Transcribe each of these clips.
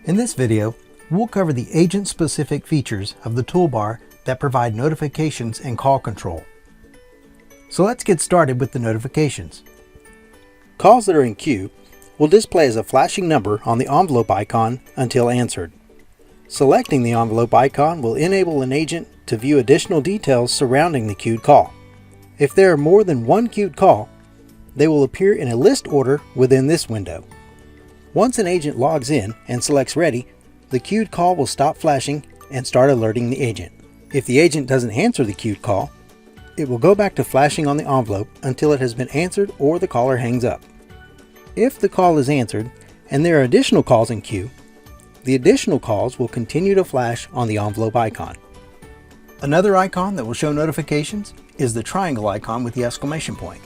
In this video, we'll cover the agent-specific features of the toolbar that provide notifications and call control. So let's get started with the notifications. Calls that are in queue will display as a flashing number on the envelope icon until answered. Selecting the envelope icon will enable an agent to view additional details surrounding the queued call. If there are more than one queued call, they will appear in a list order within this window. Once an agent logs in and selects Ready, the queued call will stop flashing and start alerting the agent. If the agent doesn't answer the queued call, it will go back to flashing on the envelope until it has been answered or the caller hangs up. If the call is answered and there are additional calls in queue, the additional calls will continue to flash on the envelope icon. Another icon that will show notifications is the triangle icon with the exclamation point.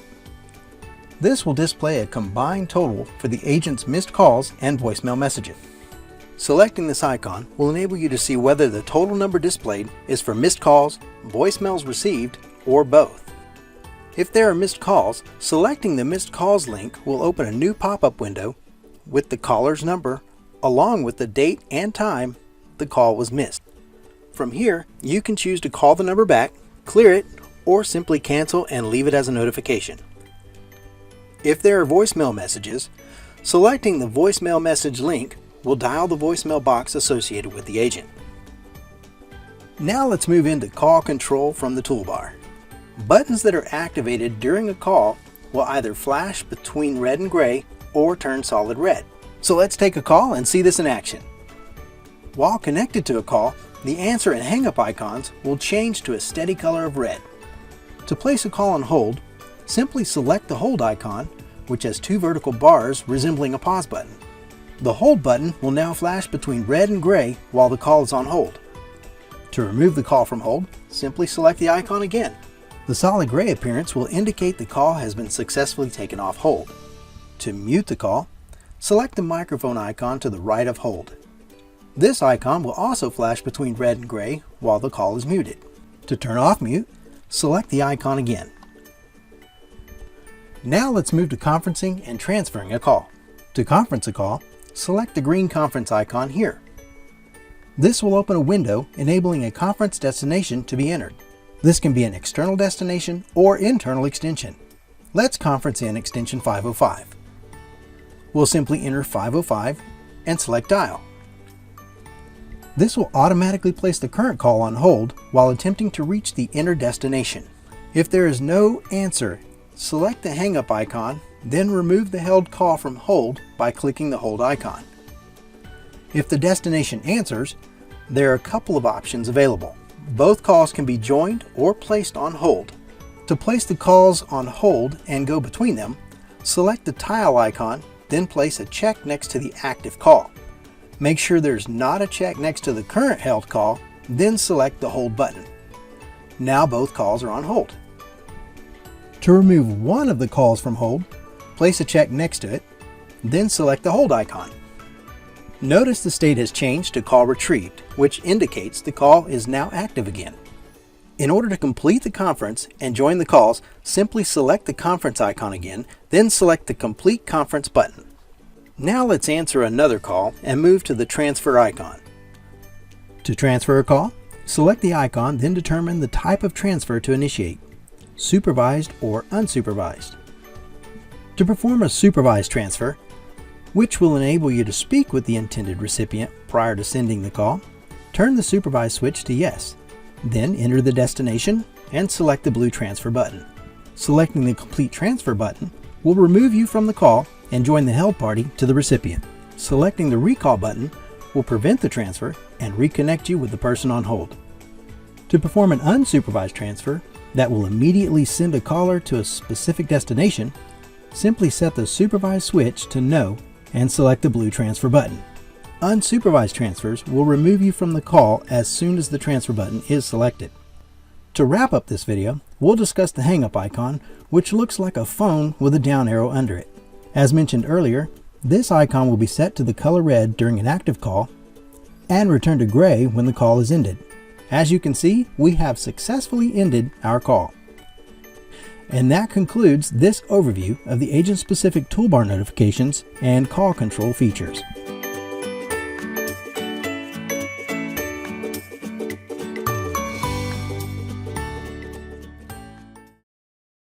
This will display a combined total for the agent's missed calls and voicemail messages. Selecting this icon will enable you to see whether the total number displayed is for missed calls, voicemails received, or both. If there are missed calls, selecting the missed calls link will open a new pop-up window with the caller's number along with the date and time the call was missed. From here, you can choose to call the number back, clear it, or simply cancel and leave it as a notification. If there are voicemail messages, selecting the voicemail message link will dial the voicemail box associated with the agent. Now let's move into call control from the toolbar. Buttons that are activated during a call will either flash between red and gray or turn solid red. So let's take a call and see this in action. While connected to a call, the answer and hang up icons will change to a steady color of red. To place a call on hold, simply select the hold icon, which has two vertical bars resembling a pause button. The hold button will now flash between red and gray while the call is on hold. To remove the call from hold, simply select the icon again. The solid gray appearance will indicate the call has been successfully taken off hold. To mute the call, select the microphone icon to the right of hold. This icon will also flash between red and gray while the call is muted. To turn off mute, select the icon again. Now let's move to conferencing and transferring a call. To conference a call, select the green conference icon here. This will open a window enabling a conference destination to be entered. This can be an external destination or internal extension. Let's conference in extension 505. We'll simply enter 505 and select dial. This will automatically place the current call on hold while attempting to reach the entered destination. If there is no answer, select the hang up icon, then remove the held call from hold by clicking the hold icon. If the destination answers, there are a couple of options available. Both calls can be joined or placed on hold. To place the calls on hold and go between them, select the tile icon, then place a check next to the active call. Make sure there's not a check next to the current held call, then select the hold button. Now both calls are on hold. To remove one of the calls from hold, place a check next to it, then select the hold icon. Notice the state has changed to call retrieved, which indicates the call is now active again. In order to complete the conference and join the calls, simply select the conference icon again, then select the complete conference button. Now let's answer another call and move to the transfer icon. To transfer a call, select the icon, then determine the type of transfer to initiate, supervised or unsupervised. To perform a supervised transfer, which will enable you to speak with the intended recipient prior to sending the call, turn the supervised switch to yes. Then enter the destination and select the blue transfer button. Selecting the complete transfer button will remove you from the call and join the held party to the recipient. Selecting the recall button will prevent the transfer and reconnect you with the person on hold. To perform an unsupervised transfer that will immediately send a caller to a specific destination, simply set the supervised switch to no and select the blue transfer button. Unsupervised transfers will remove you from the call as soon as the transfer button is selected. To wrap up this video, we'll discuss the hang up icon, which looks like a phone with a down arrow under it. As mentioned earlier, this icon will be set to the color red during an active call and return to gray when the call is ended. As you can see, we have successfully ended our call. And that concludes this overview of the agent-specific toolbar notifications and call control features.